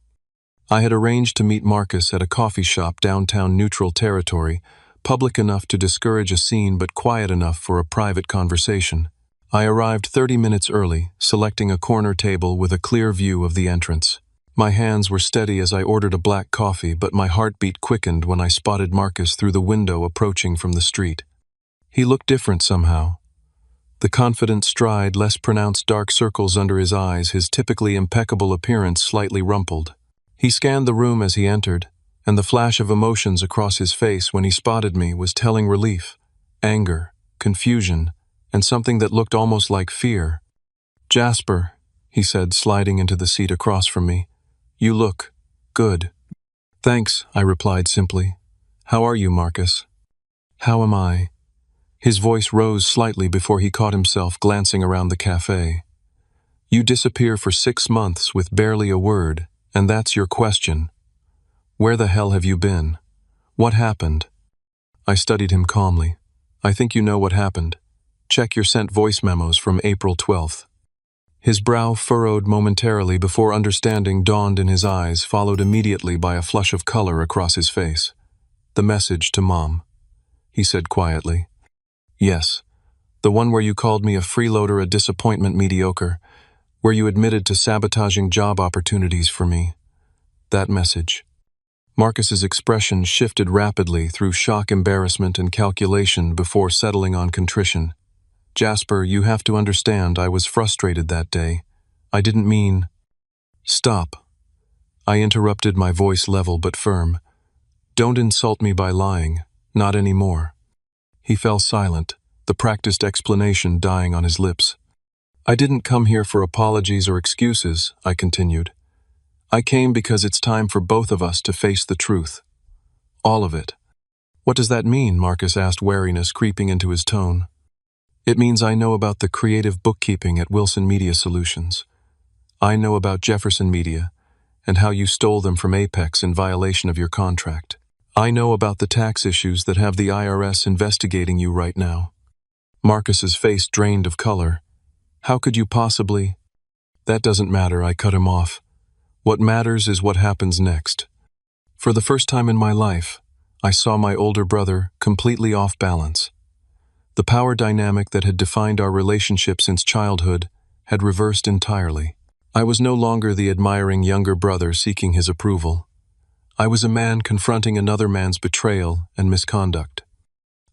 I had arranged to meet Marcus at a coffee shop downtown, neutral territory, public enough to discourage a scene but quiet enough for a private conversation. I arrived 30 minutes early, selecting a corner table with a clear view of the entrance. My hands were steady as I ordered a black coffee, but my heartbeat quickened when I spotted Marcus through the window approaching from the street. He looked different somehow. The confident stride, less pronounced dark circles under his eyes, his typically impeccable appearance slightly rumpled. He scanned the room as he entered, and the flash of emotions across his face when he spotted me was telling: relief, anger, confusion, and something that looked almost like fear. "Jasper," he said, sliding into the seat across from me. "You look good." "Thanks," I replied simply. "How are you, Marcus?" "How am I?" His voice rose slightly before he caught himself glancing around the cafe. "You disappear for 6 months with barely a word, and that's your question. Where the hell have you been? What happened?" I studied him calmly. I think you know what happened. Check your sent voice memos from April 12th. His brow furrowed momentarily before understanding dawned in his eyes, followed immediately by a flush of color across his face. The message to Mom, he said quietly. Yes, the one where you called me a freeloader, a disappointment, mediocre, where you admitted to sabotaging job opportunities for me. That message. Marcus's expression shifted rapidly through shock, embarrassment, and calculation before settling on contrition. Jasper, you have to understand, I was frustrated that day. I didn't mean... Stop. I interrupted, my voice level but firm. Don't insult me by lying. Not anymore. He fell silent, the practiced explanation dying on his lips. I didn't come here for apologies or excuses, I continued. I came because it's time for both of us to face the truth. All of it. What does that mean? Marcus asked, wariness creeping into his tone. It means I know about the creative bookkeeping at Wilson Media Solutions. I know about Jefferson Media and how you stole them from Apex in violation of your contract. I know about the tax issues that have the IRS investigating you right now. Marcus's face drained of color. How could you possibly? That doesn't matter, I cut him off. What matters is what happens next. For the first time in my life, I saw my older brother completely off balance. The power dynamic that had defined our relationship since childhood had reversed entirely. I was no longer the admiring younger brother seeking his approval. I was a man confronting another man's betrayal and misconduct.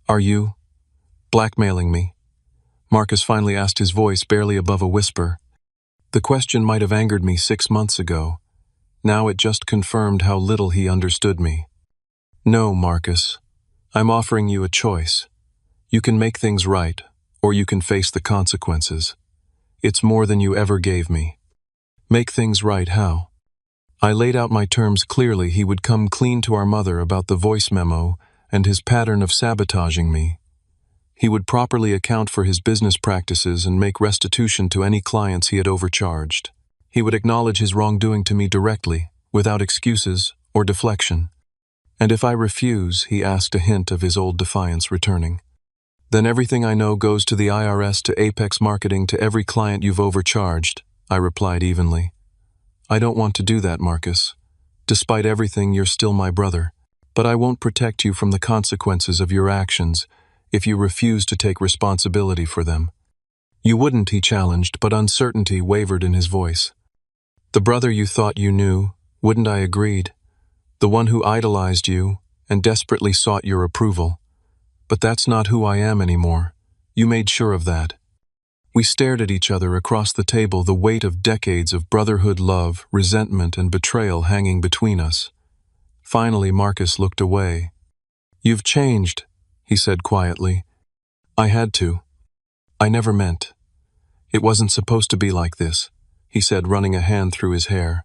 Are you blackmailing me? Marcus finally asked, his voice barely above a whisper. The question might have angered me 6 months ago. Now it just confirmed how little he understood me. No, Marcus. I'm offering you a choice. You can make things right, or you can face the consequences. It's more than you ever gave me. Make things right how? I laid out my terms clearly. He would come clean to our mother about the voice memo and his pattern of sabotaging me. He would properly account for his business practices and make restitution to any clients he had overcharged. He would acknowledge his wrongdoing to me directly, without excuses or deflection. And if I refuse, he asked, a hint of his old defiance returning. Then everything I know goes to the IRS, to Apex Marketing, to every client you've overcharged, I replied evenly. I don't want to do that, Marcus. Despite everything, you're still my brother. But I won't protect you from the consequences of your actions if you refuse to take responsibility for them. You wouldn't, he challenged, but uncertainty wavered in his voice. The brother you thought you knew, wouldn't, I agreed. The one who idolized you and desperately sought your approval. But that's not who I am anymore. You made sure of that. We stared at each other across the table, the weight of decades of brotherhood, love, resentment, and betrayal hanging between us. Finally, Marcus looked away. You've changed, he said quietly. I had to. I never meant. It wasn't supposed to be like this, he said, running a hand through his hair.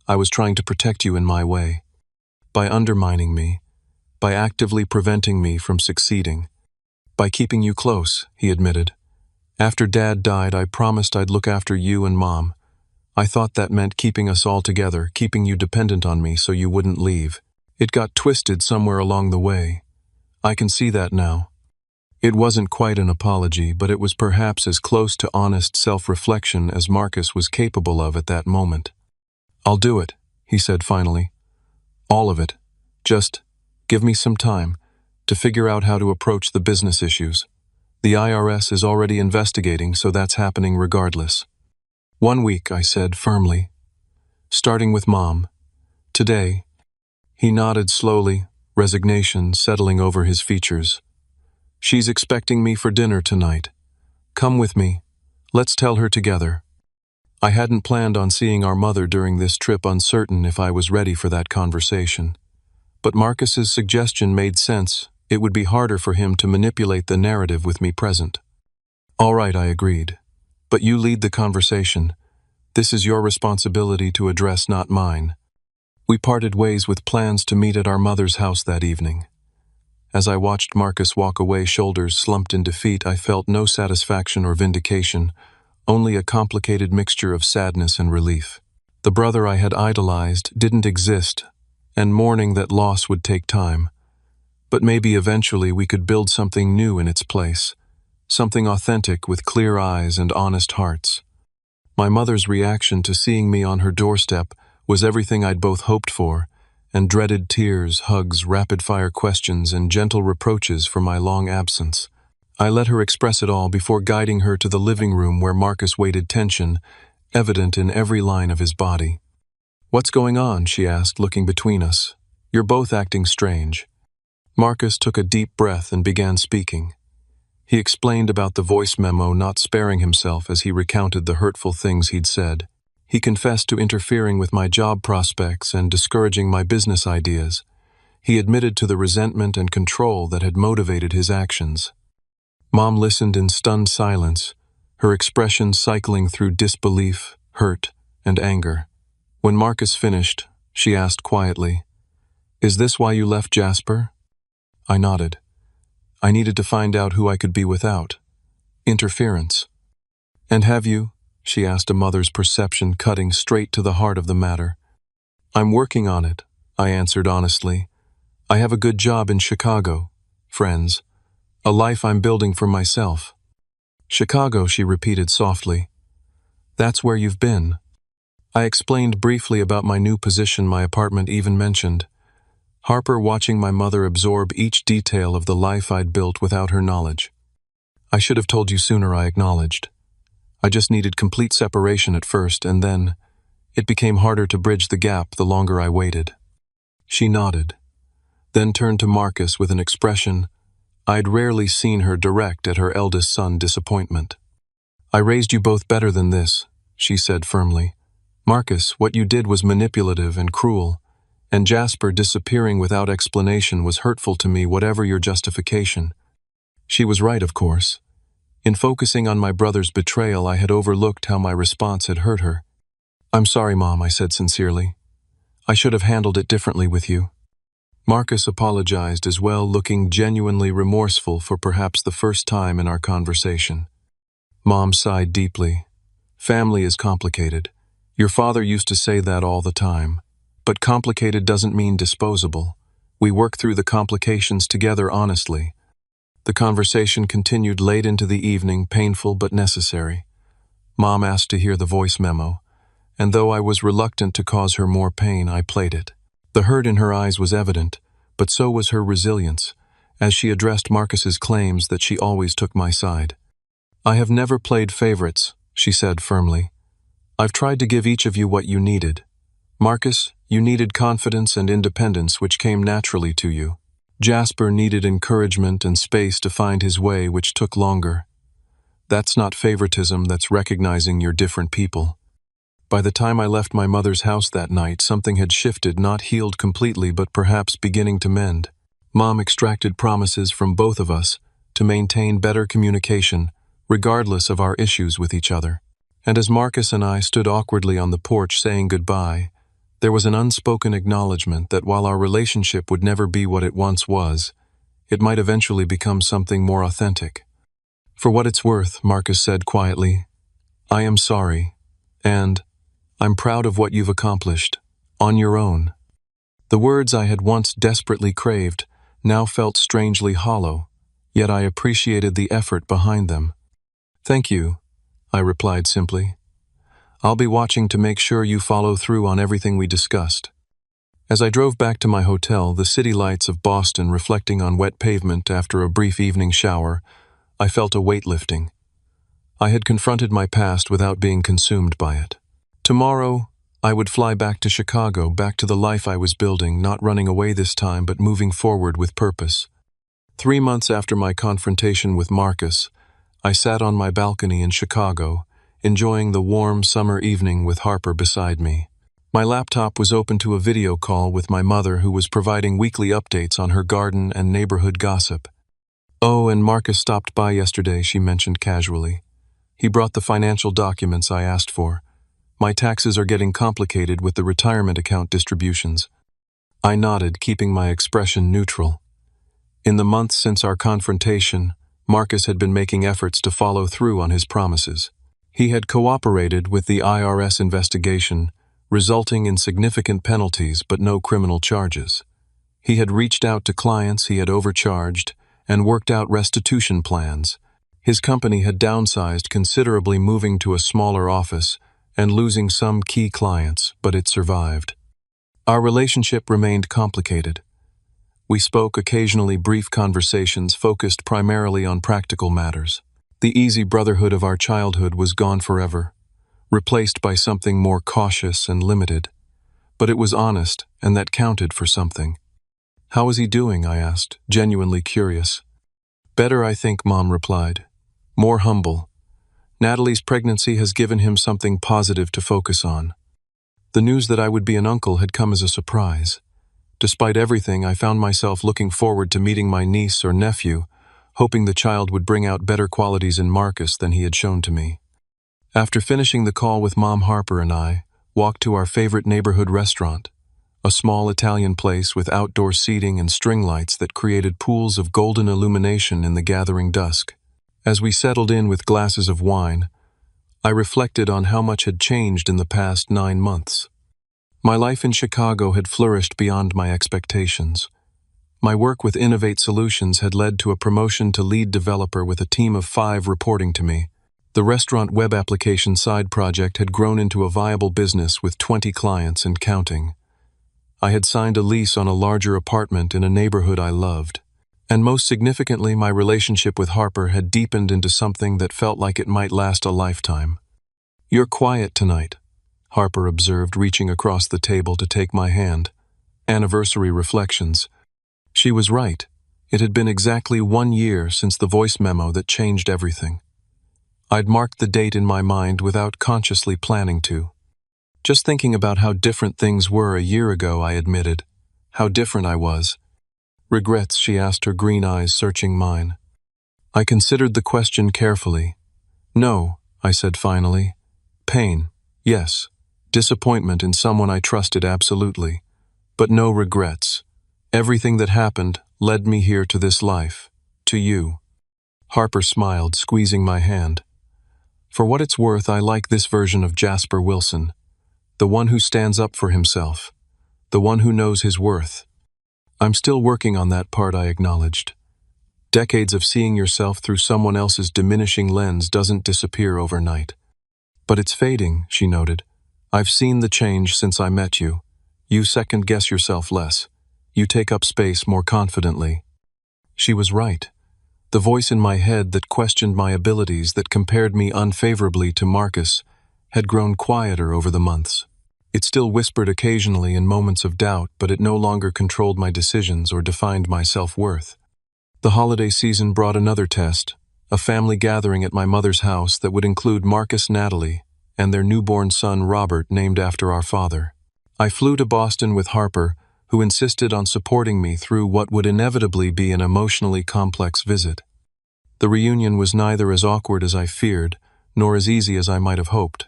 I was trying to protect you in my way. By undermining me. By actively preventing me from succeeding. By keeping you close, he admitted. After Dad died, I promised I'd look after you and Mom. I thought that meant keeping us all together, keeping you dependent on me so you wouldn't leave. It got twisted somewhere along the way. I can see that now. It wasn't quite an apology, but it was perhaps as close to honest self-reflection as Marcus was capable of at that moment. I'll do it, he said finally. All of it. Just give me some time to figure out how to approach the business issues. The IRS is already investigating, so that's happening regardless. 1 week, I said firmly. Starting with Mom. Today. He nodded slowly, resignation settling over his features. She's expecting me for dinner tonight. Come with me. Let's tell her together. I hadn't planned on seeing our mother during this trip, uncertain if I was ready for that conversation. But Marcus's suggestion made sense. It would be harder for him to manipulate the narrative with me present. All right, I agreed. But you lead the conversation. This is your responsibility to address, not mine. We parted ways with plans to meet at our mother's house that evening. As I watched Marcus walk away, shoulders slumped in defeat, I felt no satisfaction or vindication, only a complicated mixture of sadness and relief. The brother I had idolized didn't exist, and mourning that loss would take time. But maybe eventually we could build something new in its place, something authentic with clear eyes and honest hearts. My mother's reaction to seeing me on her doorstep was everything I'd both hoped for, and dreaded tears, hugs, rapid-fire questions, and gentle reproaches for my long absence. I let her express it all before guiding her to the living room where Marcus waited, tension evident in every line of his body. "What's going on?" she asked, looking between us. "You're both acting strange." Marcus took a deep breath and began speaking. He explained about the voice memo, not sparing himself as he recounted the hurtful things he'd said. He confessed to interfering with my job prospects and discouraging my business ideas. He admitted to the resentment and control that had motivated his actions. Mom listened in stunned silence, her expression cycling through disbelief, hurt, and anger. When Marcus finished, she asked quietly, "Is this why you left Jasper?" I nodded. I needed to find out who I could be without. Interference. "And have you?" she asked, a mother's perception cutting straight to the heart of the matter. "I'm working on it," I answered honestly. "I have a good job in Chicago, friends, a life I'm building for myself." "Chicago," she repeated softly. "That's where you've been." I explained briefly about my new position my apartment even mentioned. Harper watching my mother absorb each detail of the life I'd built without her knowledge. "I should have told you sooner," I acknowledged. "I just needed complete separation at first, and then it became harder to bridge the gap the longer I waited." She nodded, then turned to Marcus with an expression I'd rarely seen her direct at her eldest son disappointment. "I raised you both better than this," she said firmly. "Marcus, what you did was manipulative and cruel, and Jasper disappearing without explanation was hurtful to me, whatever your justification." She was right, of course. In focusing on my brother's betrayal, I had overlooked how my response had hurt her. "I'm sorry, Mom," I said sincerely. "I should have handled it differently with you." Marcus apologized as well, looking genuinely remorseful for perhaps the first time in our conversation. Mom sighed deeply. "Family is complicated. Your father used to say that all the time. But complicated doesn't mean disposable. We work through the complications together honestly." The conversation continued late into the evening, painful but necessary. Mom asked to hear the voice memo, and though I was reluctant to cause her more pain, I played it. The hurt in her eyes was evident, but so was her resilience, as she addressed Marcus's claims that she always took my side. "I have never played favorites," she said firmly. "I've tried to give each of you what you needed. Marcus, you needed confidence and independence, which came naturally to you. Jasper needed encouragement and space to find his way, which took longer. That's not favoritism, that's recognizing you're different people." By the time I left my mother's house that night, something had shifted, not healed completely, but perhaps beginning to mend. Mom extracted promises from both of us to maintain better communication, regardless of our issues with each other. And as Marcus and I stood awkwardly on the porch saying goodbye, there was an unspoken acknowledgement that while our relationship would never be what it once was, it might eventually become something more authentic. "For what it's worth," Marcus said quietly, "I am sorry, and I'm proud of what you've accomplished, on your own." The words I had once desperately craved now felt strangely hollow, yet I appreciated the effort behind them. "Thank you," I replied simply. "I'll be watching to make sure you follow through on everything we discussed." As I drove back to my hotel, the city lights of Boston reflecting on wet pavement after a brief evening shower, I felt a weight lifting. I had confronted my past without being consumed by it. Tomorrow, I would fly back to Chicago, back to the life I was building, not running away this time, but moving forward with purpose. 3 months after my confrontation with Marcus, I sat on my balcony in Chicago, enjoying the warm summer evening with Harper beside me. My laptop was open to a video call with my mother, who was providing weekly updates on her garden and neighborhood gossip. "Oh, and Marcus stopped by yesterday," she mentioned casually. "He brought the financial documents I asked for. My taxes are getting complicated with the retirement account distributions." I nodded, keeping my expression neutral. In the months since our confrontation, Marcus had been making efforts to follow through on his promises. He had cooperated with the IRS investigation, resulting in significant penalties but no criminal charges. He had reached out to clients he had overcharged and worked out restitution plans. His company had downsized considerably, moving to a smaller office and losing some key clients, but it survived. Our relationship remained complicated. We spoke occasionally, brief conversations focused primarily on practical matters. The easy brotherhood of our childhood was gone forever, replaced by something more cautious and limited. But it was honest, and that counted for something. "How is he doing?" I asked, genuinely curious. "Better, I think," Mom replied. "More humble. Natalie's pregnancy has given him something positive to focus on." The news that I would be an uncle had come as a surprise. Despite everything, I found myself looking forward to meeting my niece or nephew, hoping the child would bring out better qualities in Marcus than he had shown to me. After finishing the call with Mom, Harper and I walked to our favorite neighborhood restaurant, a small Italian place with outdoor seating and string lights that created pools of golden illumination in the gathering dusk. As we settled in with glasses of wine, I reflected on how much had changed in the past 9 months. My life in Chicago had flourished beyond my expectations. My work with Innovate Solutions had led to a promotion to lead developer with a team of 5 reporting to me. The restaurant web application side project had grown into a viable business with 20 clients and counting. I had signed a lease on a larger apartment in a neighborhood I loved. And most significantly, my relationship with Harper had deepened into something that felt like it might last a lifetime. "You're quiet tonight," Harper observed, reaching across the table to take my hand. Anniversary reflections. She was right. It had been exactly 1 year since the voice memo that changed everything. I'd marked the date in my mind without consciously planning to. Just thinking about how different things were a year ago, I admitted. How different I was. "Regrets?" she asked, her green eyes searching mine. I considered the question carefully. "No," I said finally. "Pain, yes. Disappointment in someone I trusted, absolutely. But no regrets. Everything that happened led me here to this life, to you." Harper smiled, squeezing my hand. "For what it's worth, I like this version of Jasper Wilson. The one who stands up for himself. The one who knows his worth." "I'm still working on that part," I acknowledged. Decades of seeing yourself through someone else's diminishing lens doesn't disappear overnight. "But it's fading," she noted. "I've seen the change since I met you. You second-guess yourself less. You take up space more confidently." She was right. The voice in my head that questioned my abilities, that compared me unfavorably to Marcus, had grown quieter over the months. It still whispered occasionally in moments of doubt, but it no longer controlled my decisions or defined my self-worth. The holiday season brought another test, a family gathering at my mother's house that would include Marcus, Natalie, and their newborn son Robert, named after our father. I flew to Boston with Harper, who insisted on supporting me through what would inevitably be an emotionally complex visit. The reunion was neither as awkward as I feared, nor as easy as I might have hoped.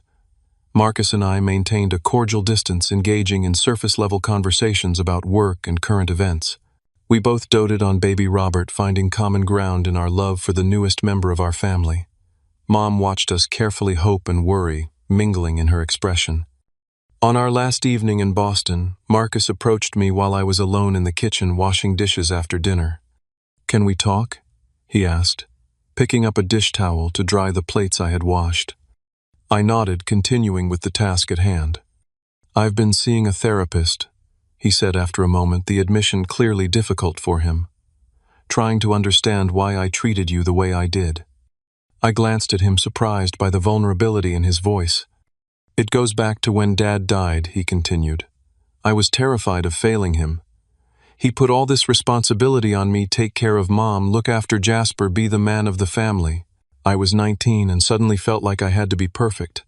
Marcus and I maintained a cordial distance, engaging in surface-level conversations about work and current events. We both doted on baby Robert, finding common ground in our love for the newest member of our family. Mom watched us carefully, hope and worry mingling in her expression. On our last evening in Boston, Marcus approached me while I was alone in the kitchen washing dishes after dinner. "Can we talk?" he asked, picking up a dish towel to dry the plates I had washed. I nodded, continuing with the task at hand. "I've been seeing a therapist," he said after a moment, the admission clearly difficult for him. "Trying to understand why I treated you the way I did." I glanced at him, surprised by the vulnerability in his voice. "It goes back to when Dad died," he continued. "I was terrified of failing him. He put all this responsibility on me: take care of Mom, look after Jasper, be the man of the family. I was 19 and suddenly felt like I had to be perfect,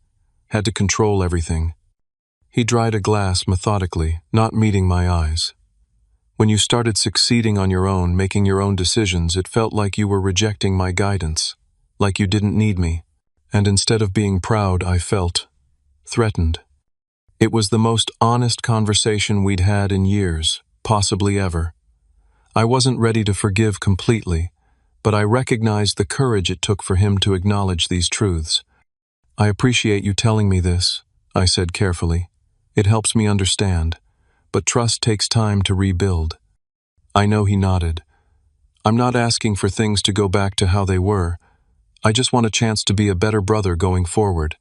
had to control everything." He dried a glass methodically, not meeting my eyes. "When you started succeeding on your own, making your own decisions, it felt like you were rejecting my guidance, like you didn't need me. And instead of being proud, I felt threatened." It was the most honest conversation we'd had in years, possibly ever. I wasn't ready to forgive completely, but I recognized the courage it took for him to acknowledge these truths. "I appreciate you telling me this," I said carefully. "It helps me understand, but trust takes time to rebuild." I know he nodded. I'm not asking for things to go back to how they were. I just want a chance to be a better brother going forward,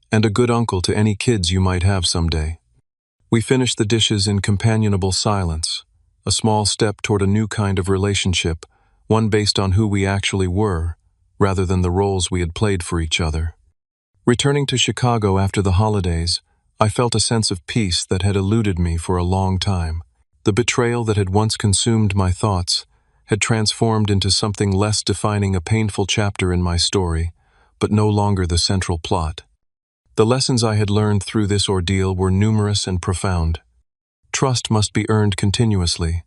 and a good uncle to any kids you might have someday. We finished the dishes in companionable silence, a small step toward a new kind of relationship, one based on who we actually were, rather than the roles we had played for each other. Returning to Chicago after the holidays, I felt a sense of peace that had eluded me for a long time. The betrayal that had once consumed my thoughts had transformed into something less, defining a painful chapter in my story, but no longer the central plot. The lessons I had learned through this ordeal were numerous and profound. Trust must be earned continuously,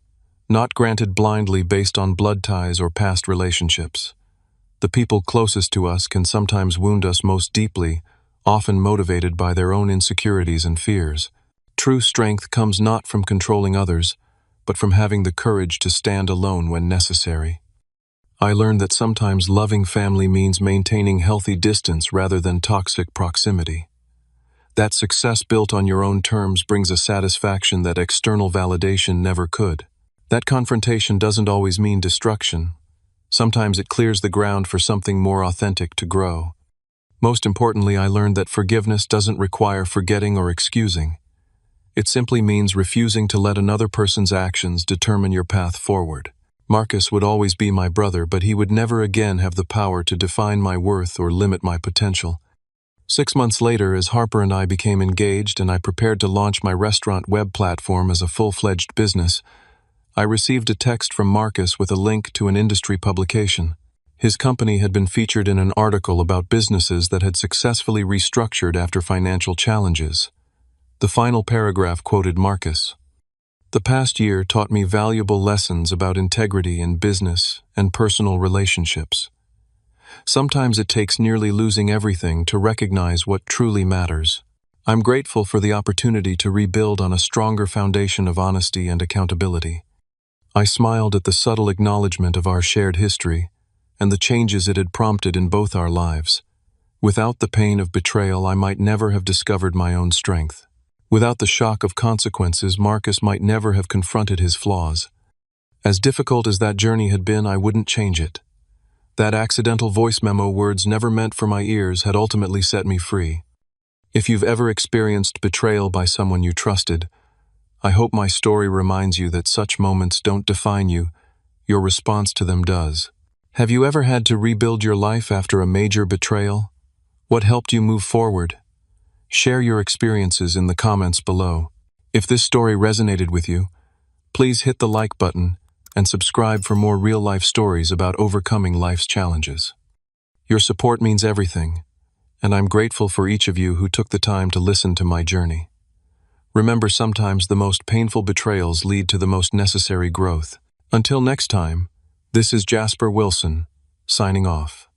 not granted blindly based on blood ties or past relationships. The people closest to us can sometimes wound us most deeply, often motivated by their own insecurities and fears. True strength comes not from controlling others, but from having the courage to stand alone when necessary. I learned that sometimes loving family means maintaining healthy distance rather than toxic proximity. That success built on your own terms brings a satisfaction that external validation never could. That confrontation doesn't always mean destruction. Sometimes it clears the ground for something more authentic to grow. Most importantly, I learned that forgiveness doesn't require forgetting or excusing. It simply means refusing to let another person's actions determine your path forward. Marcus would always be my brother, but he would never again have the power to define my worth or limit my potential. 6 months later, as Harper and I became engaged and I prepared to launch my restaurant web platform as a full-fledged business, I received a text from Marcus with a link to an industry publication. His company had been featured in an article about businesses that had successfully restructured after financial challenges. The final paragraph quoted Marcus. "The past year taught me valuable lessons about integrity in business and personal relationships. Sometimes it takes nearly losing everything to recognize what truly matters. I'm grateful for the opportunity to rebuild on a stronger foundation of honesty and accountability." I smiled at the subtle acknowledgement of our shared history and the changes it had prompted in both our lives. Without the pain of betrayal, I might never have discovered my own strength. Without the shock of consequences, Marcus might never have confronted his flaws. As difficult as that journey had been, I wouldn't change it. That accidental voice memo, words never meant for my ears, had ultimately set me free. If you've ever experienced betrayal by someone you trusted, I hope my story reminds you that such moments don't define you, your response to them does. Have you ever had to rebuild your life after a major betrayal? What helped you move forward? Share your experiences in the comments below. If this story resonated with you, please hit the like button and subscribe for more real-life stories about overcoming life's challenges. Your support means everything, and I'm grateful for each of you who took the time to listen to my journey. Remember, sometimes the most painful betrayals lead to the most necessary growth. Until next time, this is Jasper Wilson, signing off.